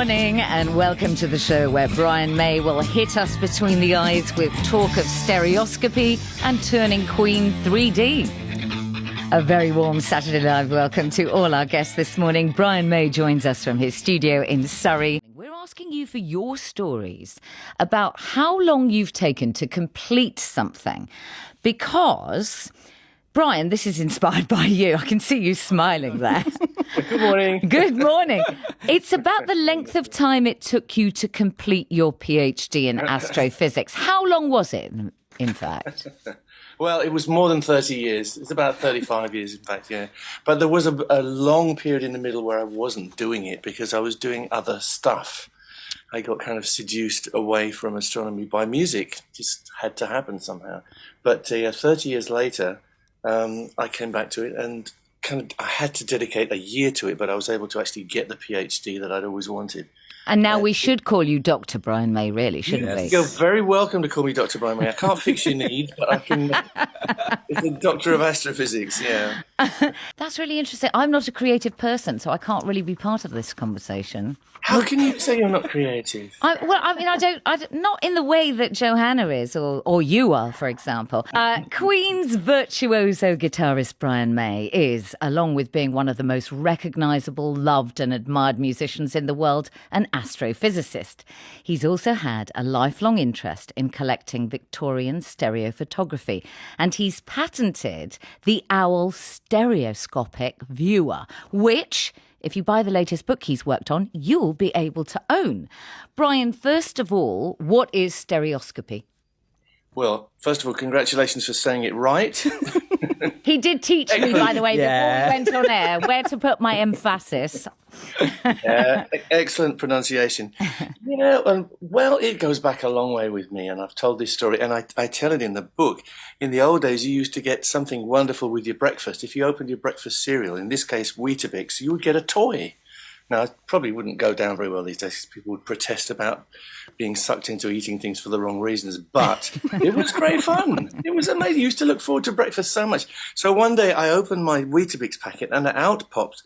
morning and welcome to the show where Brian May will hit us between the eyes with talk of stereoscopy and turning Queen 3D. A very warm Saturday night welcome to all our guests this morning. Brian May joins us from his studio in Surrey. We're asking you for your stories about how long you've taken to complete something because... Brian, this is inspired by you. I can see you smiling there. Good morning. Good morning. It's about the length of time it took you to complete your PhD in astrophysics. How long was it, in fact? Well, it was more than 30 years. It's about 35 years, in fact, yeah. But there was a long period in the middle where I wasn't doing it because I was doing other stuff. I got kind of seduced away from astronomy by music. It just had to happen somehow. But 30 years later... I came back to it and I had to dedicate a year to it, but I was able to actually get the PhD that I'd always wanted. And now we should call you Dr. Brian May, really, shouldn't we? You're very welcome to call me Dr. Brian May. I can't fix your needs, but I can. It's a doctor of astrophysics, yeah. That's really interesting. I'm not a creative person, so I can't really be part of this conversation. How can you say you're not creative? I don't, not in the way that Johanna is, or you are, for example. Queen's virtuoso guitarist Brian May is, along with being one of the most recognisable, loved and admired musicians in the world, an astrophysicist. He's also had a lifelong interest in collecting Victorian stereophotography, and he's patented the Owl stereoscopic viewer, which... if you buy the latest book he's worked on, you'll be able to own. Brian, first of all, what is stereoscopy? Well, first of all, congratulations for saying it right. He did teach me, by the way, before we went on air, where to put my emphasis. Excellent pronunciation. Yeah, well, it goes back a long way with me, and I've told this story, and I tell it in the book. In the old days, you used to get something wonderful with your breakfast. If you opened your breakfast cereal, in this case Weetabix, you would get a toy. Now, it probably wouldn't go down very well these days because people would protest about being sucked into eating things for the wrong reasons, but it was great fun. It was amazing. I used to look forward to breakfast so much. So one day I opened my Weetabix packet and out popped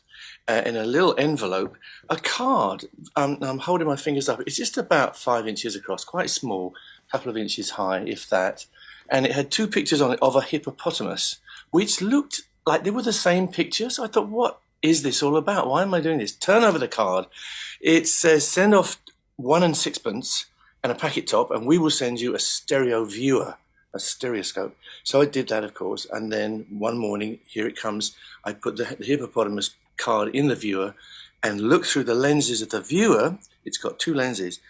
in a little envelope, a card. I'm holding my fingers up. It's just about 5 inches across, quite small, a couple of inches high, if that. And it had two pictures on it of a hippopotamus, which looked like they were the same picture. So I thought, what is this all about? Why am I doing this? Turn over the card. It says, send off 1 and 6pence and a packet top, and we will send you a stereo viewer, a stereoscope. So I did that, of course. And then one morning, here it comes. I put the hippopotamus card in the viewer and look through the lenses of the viewer. It's got two lenses,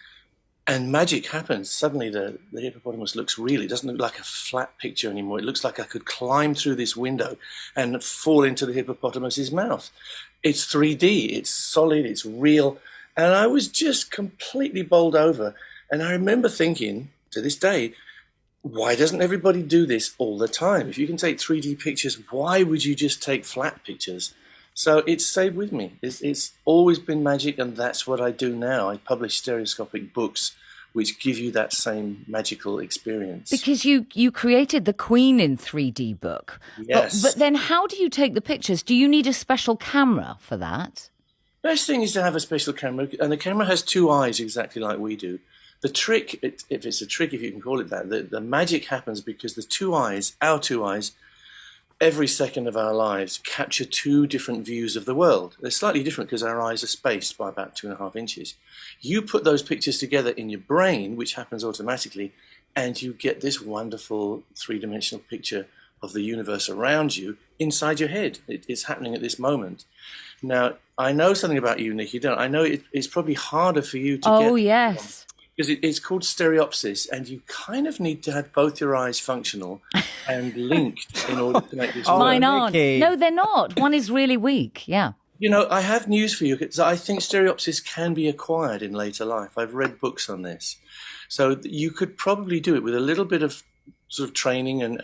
and magic happens. Suddenly the hippopotamus looks real. It doesn't look like a flat picture anymore. It looks like I could climb through this window and fall into the hippopotamus's mouth. It's 3D, it's solid, it's real, and I was just completely bowled over. And I remember thinking, to this day, why doesn't everybody do this all the time? If you can take 3D pictures, why would you just take flat pictures? So it's stayed with me. It's always been magic, and that's what I do now. I publish stereoscopic books which give you that same magical experience. Because you created the Queen in 3D book. Yes. But then how do you take the pictures? Do you need a special camera for that? Best thing is to have a special camera, and the camera has two eyes exactly like we do. The trick, if it's a trick, if you can call it that, the magic happens because the two eyes, our two eyes, every second of our lives capture two different views of the world. They're slightly different because our eyes are spaced by about 2.5 inches. You put those pictures together in your brain, which happens automatically, and you get this wonderful three-dimensional picture of the universe around you inside your head. It's happening at this moment. Now, I know something about you, Nick. You don't. I know it's probably harder for you to get. Oh, yes. Because it's called stereopsis, and you kind of need to have both your eyes functional and linked in order to make this work. Mine aren't. No, they're not. One is really weak, yeah. You know, I have news for you, because I think stereopsis can be acquired in later life. I've read books on this. So you could probably do it with a little bit of sort of training and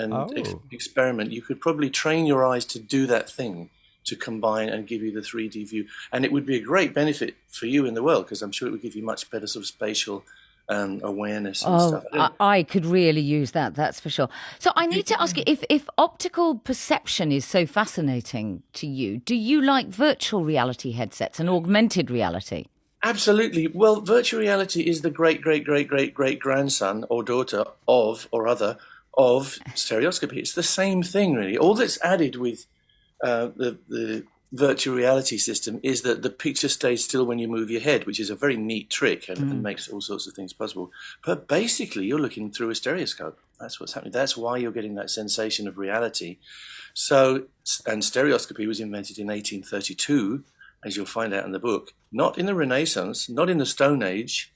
experiment. You could probably train your eyes to do that thing, to combine and give you the 3D view. And it would be a great benefit for you in the world, because I'm sure it would give you much better sort of spatial awareness and stuff. I could really use that, that's for sure. So I need to ask you, if optical perception is so fascinating to you, do you like virtual reality headsets and augmented reality? Absolutely. Well, virtual reality is the great, great, great, great, great grandson or daughter of, or other, of stereoscopy. It's the same thing, really. All that's added with the virtual reality system is that the picture stays still when you move your head, which is a very neat trick and makes all sorts of things possible. But basically, you're looking through a stereoscope. That's what's happening. That's why you're getting that sensation of reality. So, and stereoscopy was invented in 1832, as you'll find out in the book, not in the Renaissance, not in the Stone Age,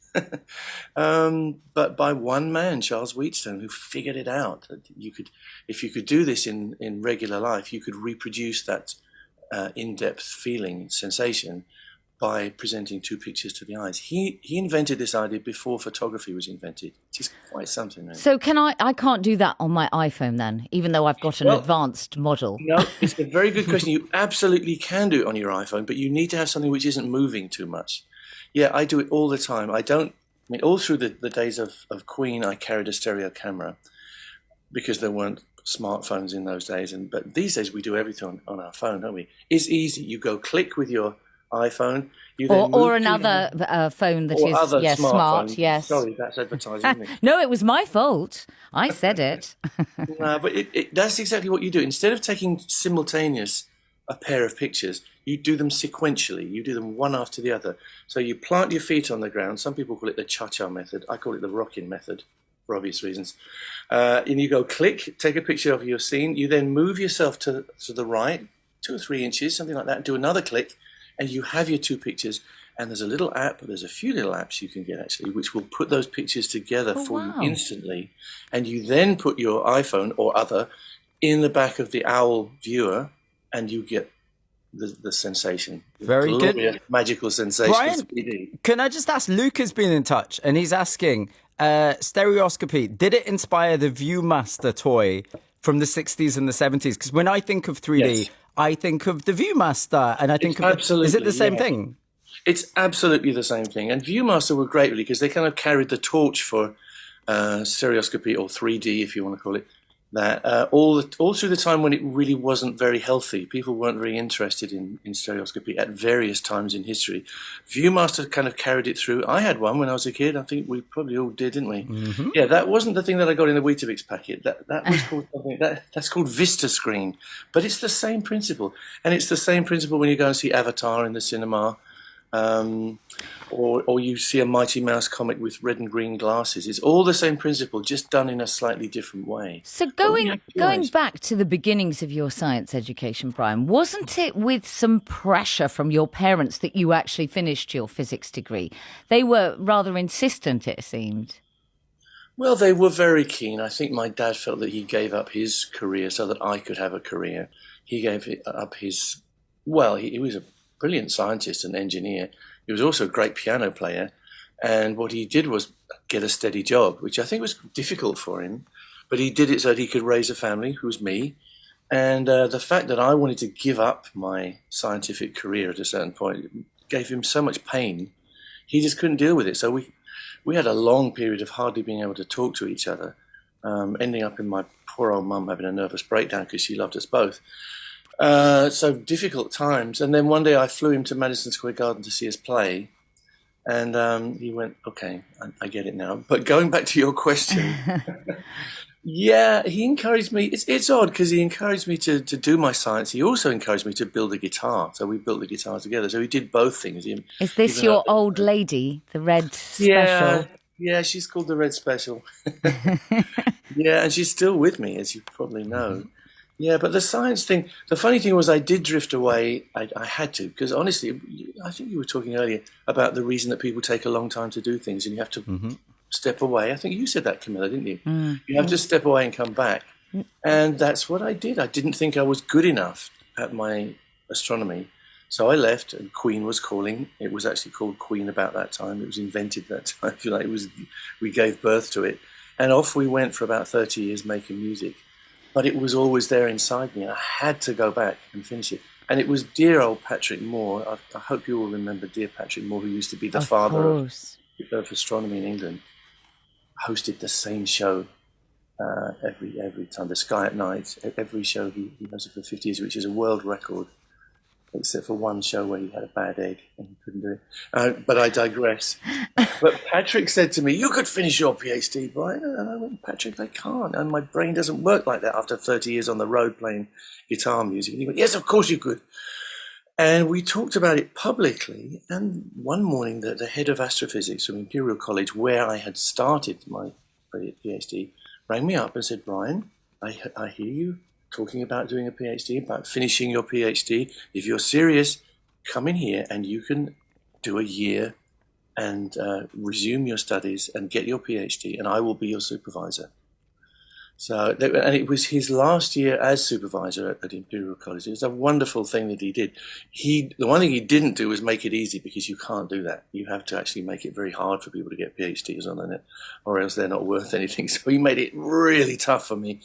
but by one man, Charles Wheatstone, who figured it out. That you could, if you could do this in regular life, you could reproduce that in-depth feeling, sensation, by presenting two pictures to the eyes. He invented this idea before photography was invented, which is quite something. Really. So I can't do that on my iPhone then, even though I've got an advanced model? No, it's a very good question. You absolutely can do it on your iPhone, but you need to have something which isn't moving too much. Yeah, I do it all the time. All through the days of Queen, I carried a stereo camera because there weren't smartphones in those days. But these days we do everything on our phone, don't we? It's easy. You go click with your iPhone, or another phone that is smart. Yes. Sorry, that's advertising. Isn't it? No, it was my fault. I said it. No, but that's exactly what you do. Instead of taking simultaneous a pair of pictures, you do them sequentially. You do them one after the other. So you plant your feet on the ground. Some people call it the cha-cha method. I call it the rocking method, for obvious reasons. And you go click, take a picture of your scene. You then move yourself to the right, 2 or 3 inches, something like that. Do another click. And you have your two pictures, and there's a few little apps you can get actually, which will put those pictures together for you instantly. And you then put your iPhone or other in the back of the Owl viewer, and you get the sensation. Very good. Magical sensation. Brian, can I just ask, Luke has been in touch, and he's asking, stereoscopy, did it inspire the Viewmaster toy from the 60s and the 70s? Because when I think of 3D... Yes. I think of the Viewmaster, and I think is it the same thing? It's absolutely the same thing. And Viewmaster were great, really, because they kind of carried the torch for stereoscopy, or 3D, if you want to call it that, all through the time when it really wasn't very healthy. People weren't very interested in stereoscopy at various times in history. Viewmaster kind of carried it through. I had one when I was a kid. I think we probably all did, didn't we? Mm-hmm. Yeah, that wasn't the thing that I got in the Weetabix packet. That was called something that's called Vista Screen. But it's the same principle, and it's the same principle when you go and see Avatar in the cinema. Or you see a Mighty Mouse comic with red and green glasses. It's all the same principle, just done in a slightly different way. So going back to the beginnings of your science education, Brian, wasn't it with some pressure from your parents that you actually finished your physics degree? They were rather insistent, it seemed. Well, they were very keen. I think my dad felt that he gave up his career so that I could have a career. He gave up his... Well, he was a brilliant scientist and engineer. He was also a great piano player, and what he did was get a steady job, which I think was difficult for him, but he did it so that he could raise a family, who was me, and the fact that I wanted to give up my scientific career at a certain point gave him so much pain, he just couldn't deal with it. So we had a long period of hardly being able to talk to each other, ending up in my poor old mum having a nervous breakdown because she loved us both. So difficult times. And then one day I flew him to Madison Square Garden to see us play. And he went, okay, I get it now. But going back to your question, yeah, he encouraged me. It's odd because he encouraged me to do my science. He also encouraged me to build a guitar. So we built the guitar together. So he did both things. Is this your old lady, the Red Special? Yeah, she's called the Red Special. Yeah, and she's still with me, as you probably know. Yeah, but the science thing, the funny thing was I did drift away. I had to, because honestly, I think you were talking earlier about the reason that people take a long time to do things and you have to step away. I think you said that, Camilla, didn't you? You have to step away and come back. And that's what I did. I didn't think I was good enough at my astronomy. So I left, and Queen was calling. It was actually called Queen about that time. It was invented that time, if you like. We gave birth to it. And off we went for about 30 years making music. But it was always there inside me. I had to go back and finish it. And it was dear old Patrick Moore. I hope you all remember dear Patrick Moore, who used to be the father of astronomy in England. Hosted the same show every time, The Sky at Night. Every show he hosted for 50 years, which is a world record. except for one show where he had a bad egg and he couldn't do it. But I digress. But Patrick said to me, "You could finish your PhD, Brian." And I went, "Patrick, I can't. And my brain doesn't work like that after 30 years on the road playing guitar music." And he went, "Yes, of course you could." And we talked about it publicly. And one morning, the head of astrophysics from Imperial College, where I had started my PhD, rang me up and said, "Brian, I hear you talking about doing a PhD, about finishing your PhD. If you're serious, come in here and you can do a year and resume your studies and get your PhD, and I will be your supervisor." So, and it was his last year as supervisor at Imperial College. It was a wonderful thing that he did. The one thing he didn't do was make it easy, because you can't do that. You have to actually make it very hard for people to get PhDs on it, or else they're not worth anything. So he made it really tough for me.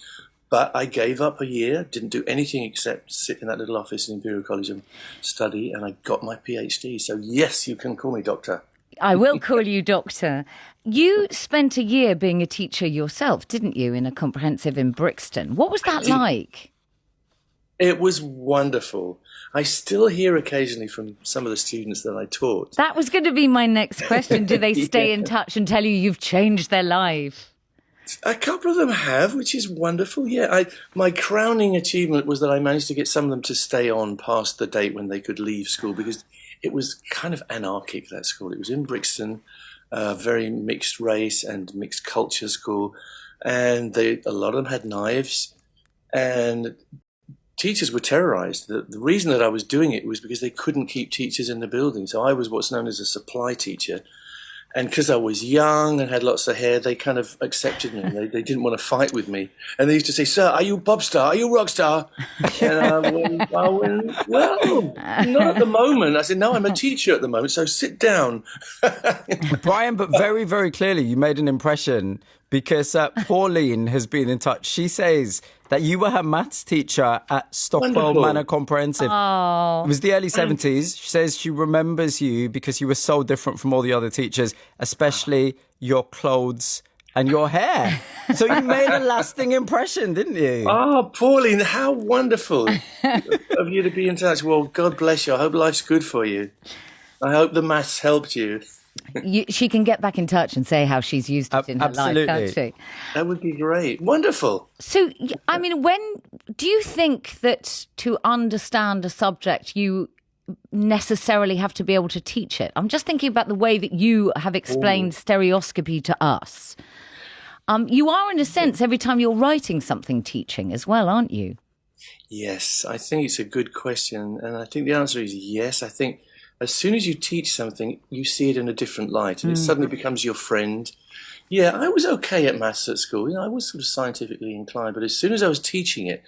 But I gave up a year, didn't do anything except sit in that little office in Imperial College and study, and I got my PhD. So yes, you can call me doctor. I will call you doctor. You spent a year being a teacher yourself, didn't you, in a comprehensive in Brixton? What was that like? It was wonderful. I still hear occasionally from some of the students that I taught. That was going to be my next question. Do they stay in touch and tell you you've changed their life? A couple of them have, which is wonderful. Yeah, my crowning achievement was that I managed to get some of them to stay on past the date when they could leave school, because it was kind of anarchic, that school. It was in Brixton, very mixed race and mixed culture school, and a lot of them had knives, and teachers were terrorized. The reason that I was doing it was because they couldn't keep teachers in the building. So I was what's known as a supply teacher. And because I was young and had lots of hair, they kind of accepted me. They didn't want to fight with me. And they used to say, "Sir, are you pop star? Are you rock star?" And I went, "Well, not at the moment." I said, "No, I'm a teacher at the moment, so sit down." Brian, but very, very clearly you made an impression, because Pauline has been in touch. She says that you were her maths teacher at Stockwell Manor Comprehensive. Oh. It was the early 70s. She says she remembers you because you were so different from all the other teachers, especially your clothes and your hair. So you made a lasting impression, didn't you? Oh, Pauline, how wonderful of you to be in touch. Well, God bless you. I hope life's good for you. I hope the maths helped you. She can get back in touch and say how she's used it in her life, can't she? That would be great. Wonderful. So, I mean, do you think that to understand a subject, you necessarily have to be able to teach it? I'm just thinking about the way that you have explained stereoscopy to us. You are, in a sense, every time you're writing something, teaching as well, aren't you? Yes, I think it's a good question. And I think the answer is yes. I think as soon as you teach something, you see it in a different light, and it suddenly becomes your friend. Yeah, I was okay at maths at school. You know, I was sort of scientifically inclined, but as soon as I was teaching it,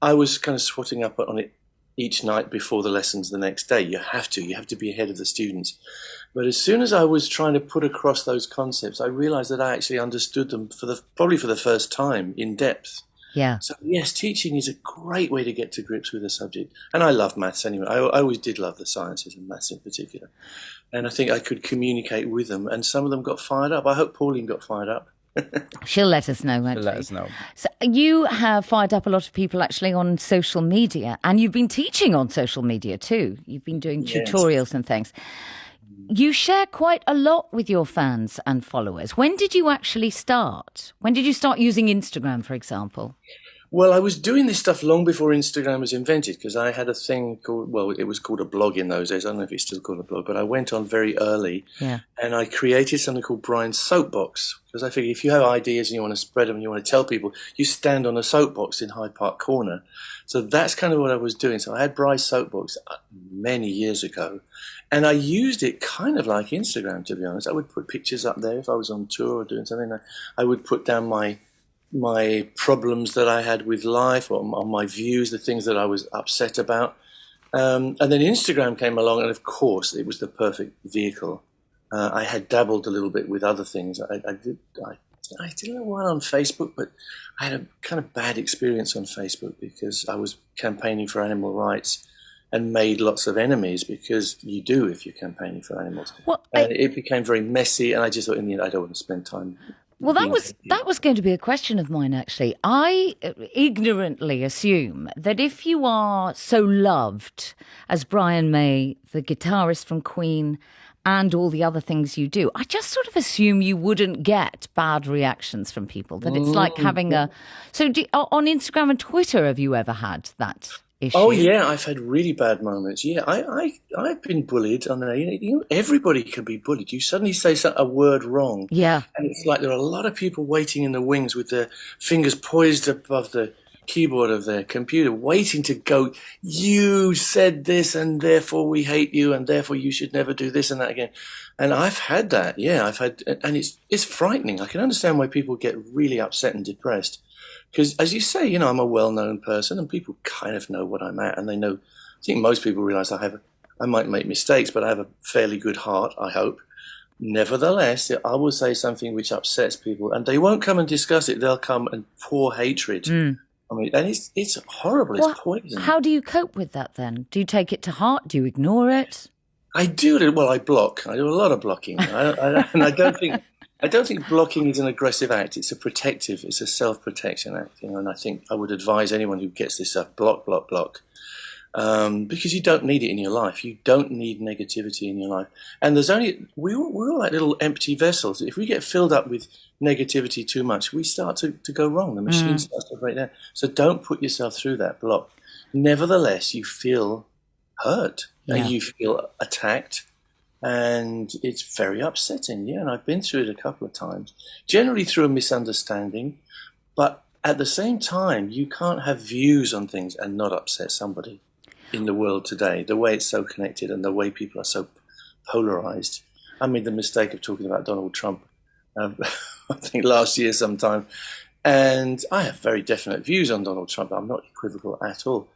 I was kind of swatting up on it each night before the lessons the next day. You have to be ahead of the students. But as soon as I was trying to put across those concepts, I realized that I actually understood them probably for the first time in depth. Yeah. So yes, teaching is a great way to get to grips with a subject. And I love maths anyway. I always did love the sciences, and maths in particular. And I think I could communicate with them, and some of them got fired up. I hope Pauline got fired up. She'll let us know, won't she? Let us know. So you have fired up a lot of people actually on social media, and you've been teaching on social media too. You've been doing tutorials and things. You share quite a lot with your fans and followers. When did you actually start? When did you start using Instagram, for example? Well, I was doing this stuff long before Instagram was invented, because I had a thing called, well, it was called a blog in those days. I don't know if it's still called a blog, but I went on very early and I created something called Brian's Soapbox, because I figured if you have ideas and you want to spread them and you want to tell people, you stand on a soapbox in Hyde Park Corner. So that's kind of what I was doing. So I had Brian's Soapbox many years ago, and I used it kind of like Instagram, to be honest. I would put pictures up there if I was on tour or doing something. I would put down my problems that I had with life, or my views, the things that I was upset about. And then Instagram came along, and of course it was the perfect vehicle. I had dabbled a little bit with other things. I did a while on Facebook, but I had a kind of bad experience on Facebook because I was campaigning for animal rights and made lots of enemies, because you do if you're campaigning for animals. And it became very messy, and I just thought in the end I don't want to spend time Well, being that was going to be a question of mine, actually. I ignorantly assume that if you are so loved as Brian May, the guitarist from Queen, and all the other things you do, I just sort of assume you wouldn't get bad reactions from people. That it's like having a. So, on Instagram and Twitter, have you ever had that Oh issue? yeah, I've had really bad moments. Yeah, I've been bullied on there. Everybody can be bullied. You suddenly say a word wrong, Yeah. and it's like there are a lot of people waiting in the wings with their fingers poised above the keyboard of their computer, waiting to go. You said this, and therefore we hate you, and therefore you should never do this and that again. And I've had that. Yeah, I've had, and it's frightening. I can understand why people get really upset and depressed. Because, as you say, I'm a well-known person, and people kind of know what I'm at, and they know. I think most people realise I might make mistakes, but I have a fairly good heart, I hope. Nevertheless, I will say something which upsets people, and they won't come and discuss it. They'll come and pour hatred. I mean, and it's horrible. Well, it's poison. how do you cope with that then? Do you take it to heart? Do you ignore it? I do. Well, I block. I do a lot of blocking, and I don't think blocking is an aggressive act. It's a self-protection act. And I think I would advise anyone who gets this stuff, block, block, block. Because you don't need it in your life. You don't need negativity in your life. And we're all like little empty vessels. If we get filled up with negativity too much, we start to go wrong. The machine starts to break down. So don't put yourself through that block. Nevertheless, you feel hurt and you feel attacked. And it's very upsetting, yeah. And I've been through it a couple of times, generally through a misunderstanding. But at the same time, you can't have views on things and not upset somebody in the world today, the way it's so connected and the way people are so polarized. I made the mistake of talking about Donald Trump, I think last year sometime. And I have very definite views on Donald Trump. I'm not equivocal at all.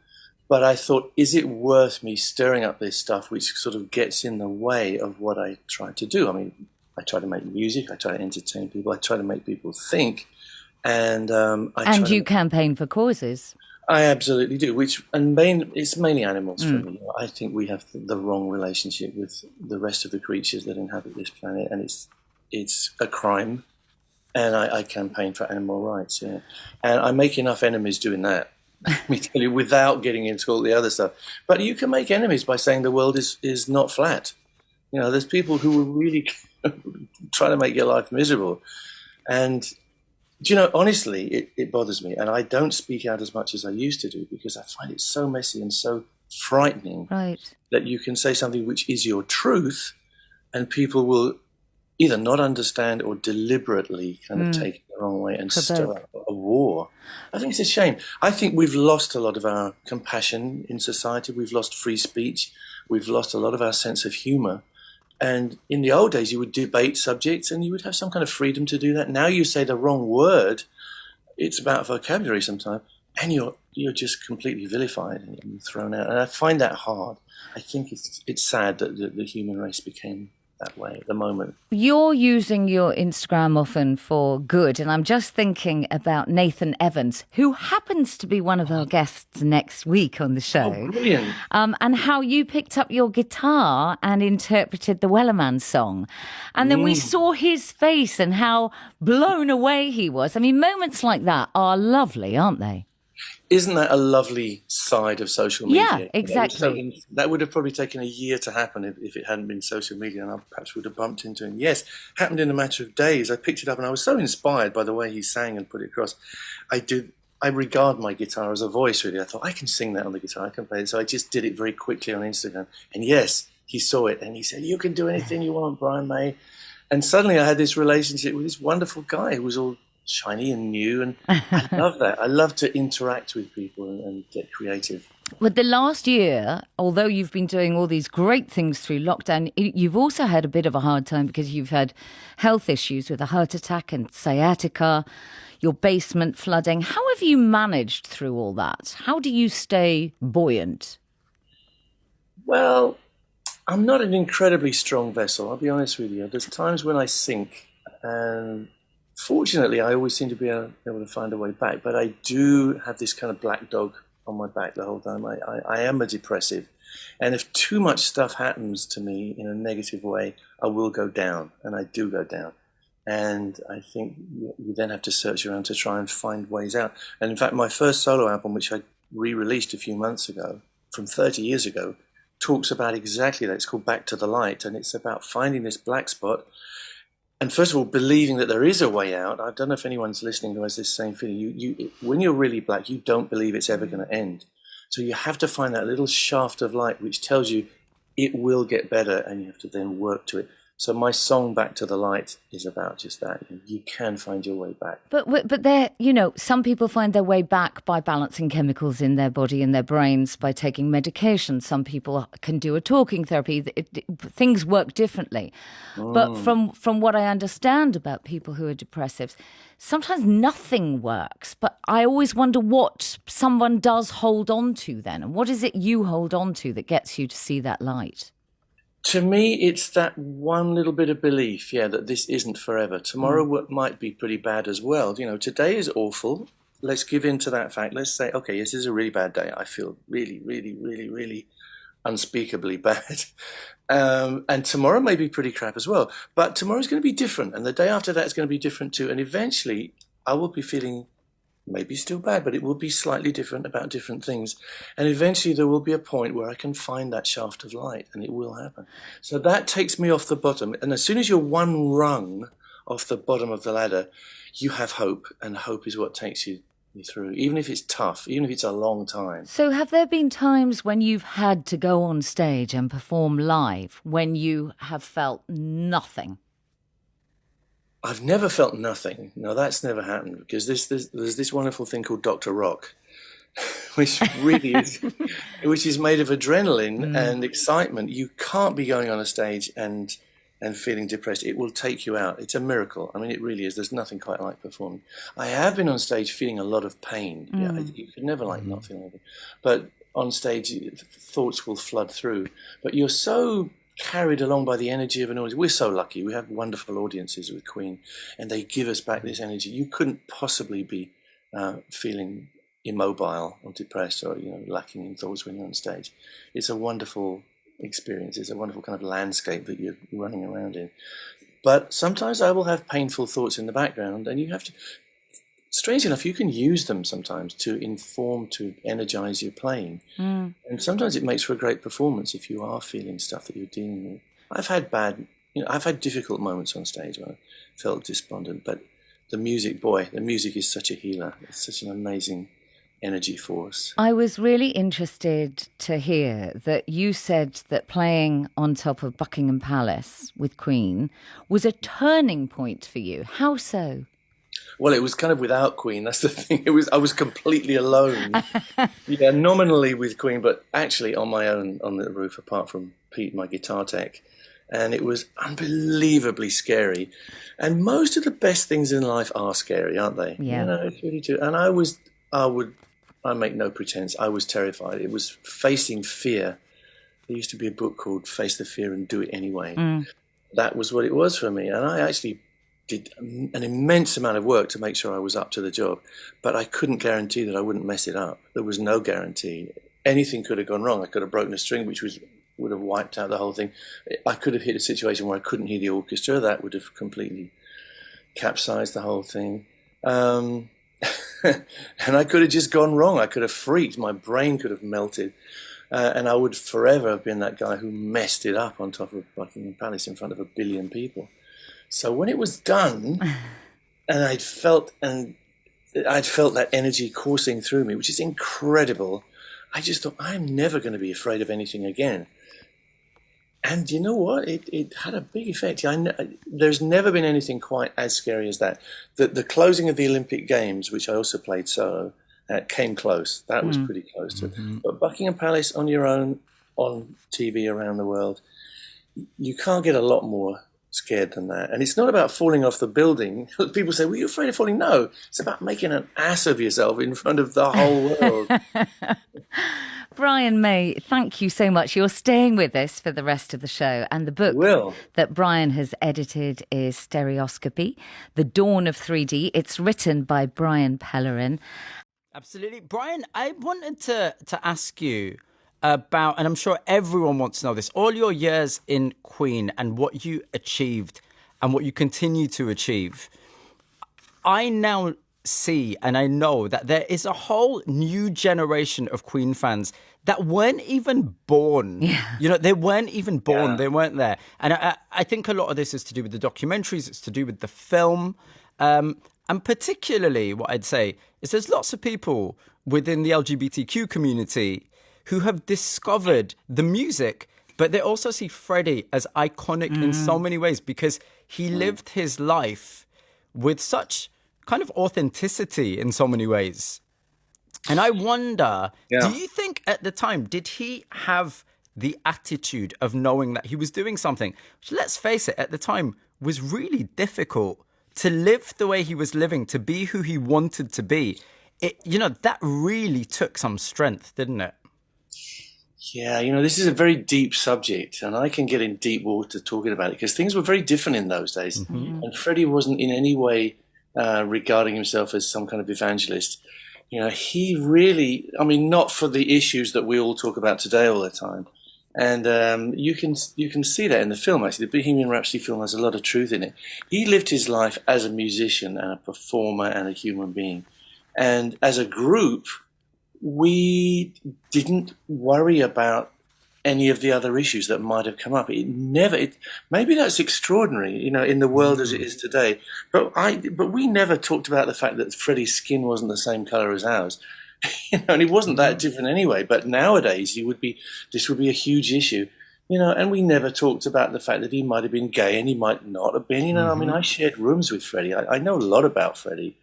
But I thought, is it worth me stirring up this stuff which sort of gets in the way of what I try to do? I mean, I try to make music, I try to entertain people, I try to make people think, and you campaign for causes. I absolutely do. It's mainly animals for me. I think we have the wrong relationship with the rest of the creatures that inhabit this planet, and it's a crime. And I campaign for animal rights. Yeah, and I make enough enemies doing that. Let me tell you, without getting into all the other stuff. But you can make enemies by saying the world is not flat. There's people who will really try to make your life miserable. And, honestly, it bothers me. And I don't speak out as much as I used to do because I find it so messy and so frightening that you can say something which is your truth and people will either not understand or deliberately kind of take it the wrong way and stir up a war. I think it's a shame. I think we've lost a lot of our compassion in society. We've lost free speech. We've lost a lot of our sense of humor. And in the old days, you would debate subjects and you would have some kind of freedom to do that. Now you say the wrong word. It's about vocabulary sometimes. And you're just completely vilified and thrown out. And I find that hard. I think it's sad that the human race became that way at the moment. You're using your Instagram often for good, and I'm just thinking about Nathan Evans, who happens to be one of our guests next week on the show. Oh, brilliant. And how you picked up your guitar and interpreted the Wellerman song. And then we saw his face and how blown away he was. I mean, moments like that are lovely, aren't they? Isn't that a lovely side of social media? Yeah, exactly. That would have probably taken a year to happen if it hadn't been social media, and I perhaps would have bumped into him. Yes, happened in a matter of days. I picked it up and I was so inspired by the way he sang and put it across. I regard my guitar as a voice, really. I thought, I can sing that on the guitar, I can play it. So I just did it very quickly on Instagram. And yes, he saw it and he said, you can do anything you want, Brian May. And suddenly I had this relationship with this wonderful guy who was all shiny and new, and I love that. I love to interact with people and get creative. But the last year, although you've been doing all these great things through lockdown, you've also had a bit of a hard time because you've had health issues with a heart attack and sciatica, your basement flooding. How have you managed through all that? How do you stay buoyant? Well, I'm not an incredibly strong vessel, I'll be honest with you. There's times when I sink, and fortunately, I always seem to be able to find a way back, but I do have this kind of black dog on my back the whole time. I am a depressive, and if too much stuff happens to me in a negative way, I will go down, and I do go down. And I think you then have to search around to try and find ways out. And in fact, my first solo album, which I re-released a few months ago, from 30 years ago, talks about exactly that. It's called Back to the Light, and it's about finding this black spot. And first of all, believing that there is a way out. I don't know if anyone's listening who has this same feeling. When you're really black, you don't believe it's ever going to end. So you have to find that little shaft of light which tells you it will get better, and you have to then work to it. So my song Back to the Light is about just that. You can find your way back. But there, some people find their way back by balancing chemicals in their body and their brains, by taking medication. Some people can do a talking therapy. Things work differently. But from what I understand about people who are depressives, sometimes nothing works. But I always wonder what someone does hold on to then. And what is it you hold on to that gets you to see that light? To me, it's that one little bit of belief, that this isn't forever. Tomorrow might be pretty bad as well. Today is awful. Let's give in to that fact. Let's say, okay, this is a really bad day. I feel really, really, really, really unspeakably bad. And tomorrow may be pretty crap as well. But tomorrow's going to be different. And the day after that is going to be different too. And eventually I will be feeling maybe still bad, but it will be slightly different about different things. And eventually there will be a point where I can find that shaft of light, and it will happen. So that takes me off the bottom. And as soon as you're one rung off the bottom of the ladder, you have hope, and hope is what takes you through, even if it's tough, even if it's a long time. So have there been times when you've had to go on stage and perform live when you have felt nothing? I've never felt nothing. No, that's never happened, because there's this wonderful thing called Dr. Rock, which really is, which is made of adrenaline and excitement. You can't be going on a stage and feeling depressed. It will take you out. It's a miracle. I mean, it really is. There's nothing quite like performing. I have been on stage feeling a lot of pain. You could never not feel anything. But on stage, thoughts will flood through. But you're so carried along by the energy of an audience. We're so lucky. We have wonderful audiences with Queen, and they give us back this energy. You couldn't possibly be feeling immobile or depressed or lacking in thoughts when you're on stage. It's a wonderful experience. It's a wonderful kind of landscape that you're running around in. But sometimes I will have painful thoughts in the background, and you have to. Strange enough, you can use them sometimes to inform, to energize your playing. And sometimes it makes for a great performance if you are feeling stuff that you're dealing with. I've had difficult moments on stage where I felt despondent, but the music is such a healer. It's such an amazing energy force. I was really interested to hear that you said that playing on top of Buckingham Palace with Queen was a turning point for you. How so? Well, it was kind of without Queen. That's the thing. I was completely alone. Nominally with Queen, but actually on my own on the roof, apart from Pete, my guitar tech. And it was unbelievably scary. And most of the best things in life are scary, aren't they? Yeah. It's really true. And I make no pretense, I was terrified. It was facing fear. There used to be a book called Face the Fear and Do It Anyway. That was what it was for me. And I actually did an immense amount of work to make sure I was up to the job, but I couldn't guarantee that I wouldn't mess it up. There was no guarantee. Anything could have gone wrong. I could have broken a string, which would have wiped out the whole thing. I could have hit a situation where I couldn't hear the orchestra. That would have completely capsized the whole thing. And I could have just gone wrong. I could have freaked. My brain could have melted. And I would forever have been that guy who messed it up on top of Buckingham Palace in front of 1 billion people. So when it was done, and I'd felt that energy coursing through me, which is incredible, I just thought, I'm never going to be afraid of anything again. And you know what? It had a big effect. There's never been anything quite as scary as that. The closing of the Olympic Games, which I also played solo, came close. That was pretty close to it. But Buckingham Palace on your own, on TV around the world, you can't get a lot more scared than that. And it's not about falling off the building. People say, were you afraid of falling? No, it's about making an ass of yourself in front of the whole world. Brian May, thank you so much. You're staying with us for the rest of the show. And the book that Brian has edited is Stereoscopy, The Dawn of 3D. It's written by Brian Pellerin. Absolutely. Brian, I wanted to ask you about, and I'm sure everyone wants to know this, all your years in Queen and what you achieved and what you continue to achieve, I now see and I know that there is a whole new generation of Queen fans that weren't even born. Yeah. You know, they weren't even born. They weren't there. And I think a lot of this is to do with the documentaries. It's to do with the film. And particularly what I'd say is there's lots of people within the LGBTQ community who have discovered the music, but they also see Freddie as iconic in so many ways because he lived his life with such kind of authenticity in so many ways. And I wonder, do you think at the time, did he have the attitude of knowing that he was doing something, which, let's face it, at the time was really difficult to live the way he was living, to be who he wanted to be? That really took some strength, didn't it? Yeah, this is a very deep subject, and I can get in deep water talking about it because things were very different in those days. Mm-hmm. And Freddie wasn't in any way regarding himself as some kind of evangelist. He really, not for the issues that we all talk about today all the time. And you can see that in the film, actually. The Bohemian Rhapsody film has a lot of truth in it. He lived his life as a musician and a performer and a human being. And as a group, we didn't worry about any of the other issues that might have come up. Maybe that's extraordinary, in the world as it is today. But we never talked about the fact that Freddie's skin wasn't the same color as ours. And it wasn't that different anyway. But nowadays, this would be a huge issue, and we never talked about the fact that he might have been gay and he might not have been. I shared rooms with Freddie. I know a lot about Freddie.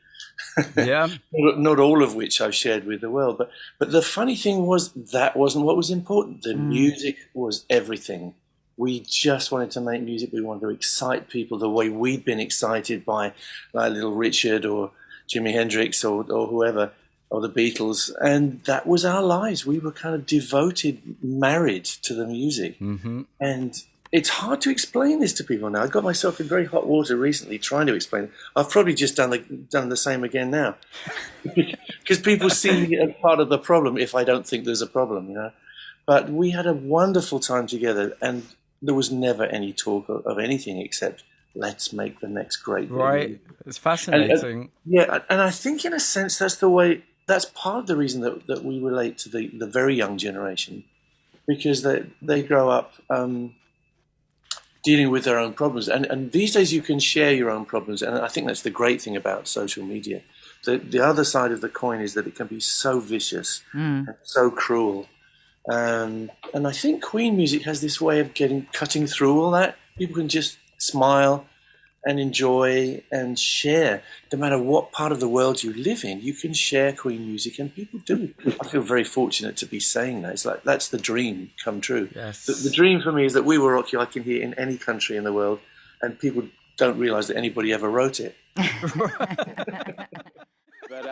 Yeah. Not all of which I've shared with the world. But the funny thing was that wasn't what was important. The music was everything. We just wanted to make music. We wanted to excite people the way we'd been excited by like Little Richard or Jimi Hendrix or whoever, or the Beatles. And that was our lives. We were kind of devoted, married to the music. Mm-hmm. And it's hard to explain this to people now. I got myself in very hot water recently trying to explain it. I've probably just done the same again now. Because people see me as part of the problem if I don't think there's a problem, But we had a wonderful time together, and there was never any talk of anything except let's make the next great movie. Right. It's fascinating. And I think in a sense that's part of the reason that we relate to the very young generation, because they grow up dealing with their own problems. And these days you can share your own problems. And I think that's the great thing about social media. The other side of the coin is that it can be so vicious and so cruel. And I think Queen music has this way of cutting through all that. People can just smile and enjoy and share. No matter what part of the world you live in, you can share Queen music, and people do. I feel very fortunate to be saying that. It's like that's the dream come true. Yes. The dream for me is that We Will Rock You I can hear in any country in the world, and people don't realise that anybody ever wrote it. But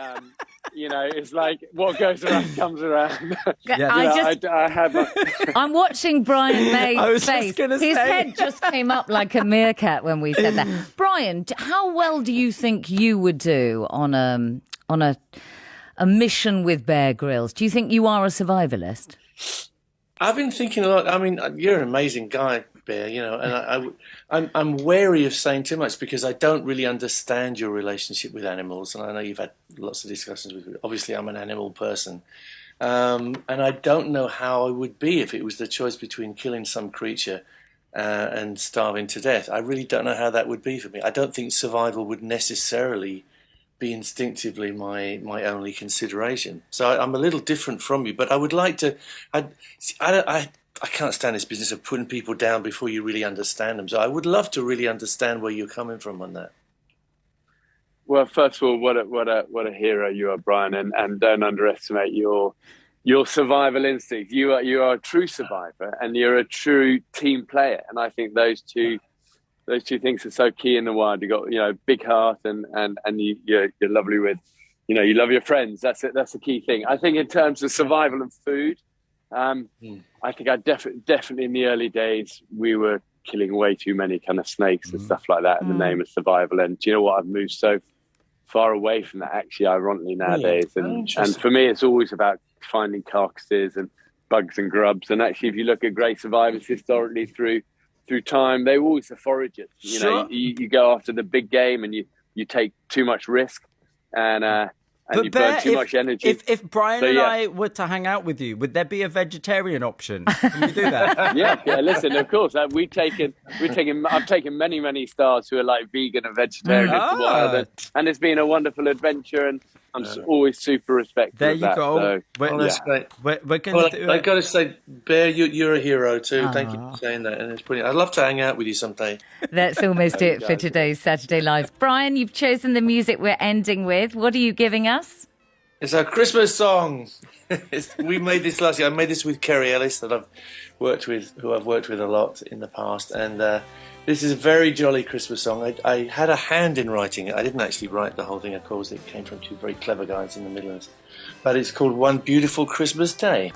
it's like what goes around comes around. I'm watching Brian May's face. His head just came up like a meerkat when we said that. Brian, how well do you think you would do on a mission with Bear Grylls? Do you think you are a survivalist? I've been thinking a lot. You're an amazing guy, Bear, and I'm wary of saying too much because I don't really understand your relationship with animals, and I know you've had lots of discussions with me. Obviously, I'm an animal person, and I don't know how I would be if it was the choice between killing some creature and starving to death. I really don't know how that would be for me. I don't think survival would necessarily be instinctively my only consideration. So I'm a little different from you, but I would like to. I can't stand this business of putting people down before you really understand them. So I would love to really understand where you're coming from on that. Well, first of all, what a hero you are, Brian, and don't underestimate your survival instinct. You are a true survivor, and you're a true team player. And I think those two things are so key in the wild. You got big heart, and you're lovely with, you love your friends. That's it. That's the key thing. I think in terms of survival and food. I think I definitely in the early days we were killing way too many kind of snakes and stuff like that in the name of survival. And do you know what? I've moved so far away from that, actually, ironically, nowadays. And for me, it's always about finding carcasses and bugs and grubs. And actually, if you look at great survivors historically through through time. They were always the foragers. You know, you go after the big game and you take too much risk and you burn too much energy. If Brian and I were to hang out with you, would there be a vegetarian option? Can we do that? yeah. Listen, of course, I've taken many stars who are like vegan and vegetarian, and it's been a wonderful adventure. And I'm always super respectful there of you that. go. So, that's great. We're gonna do I got to say, Bear, you're a hero too. Thank you for saying that, and it's brilliant. I'd love to hang out with you someday. That's almost it for today's Saturday Live. Brian, you've chosen the music we're ending with. What are you giving us? It's our Christmas song. We made this last year. I made this with Kerry Ellis, who I've worked with a lot in the past, and this is a very jolly Christmas song. I had a hand in writing it. I didn't actually write the whole thing, of course. It came from two very clever guys in the Midlands. But it's called One Beautiful Christmas Day.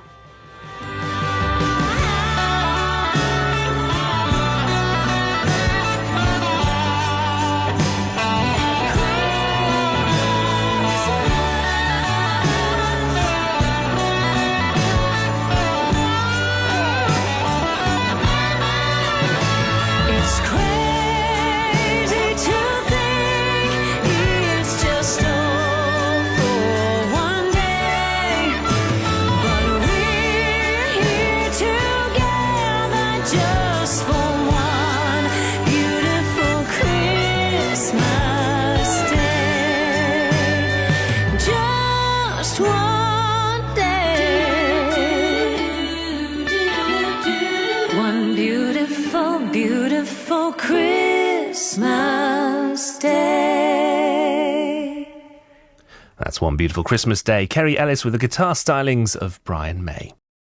Beautiful Christmas Day. That's One Beautiful Christmas Day. Kerry Ellis with the guitar stylings of Brian May.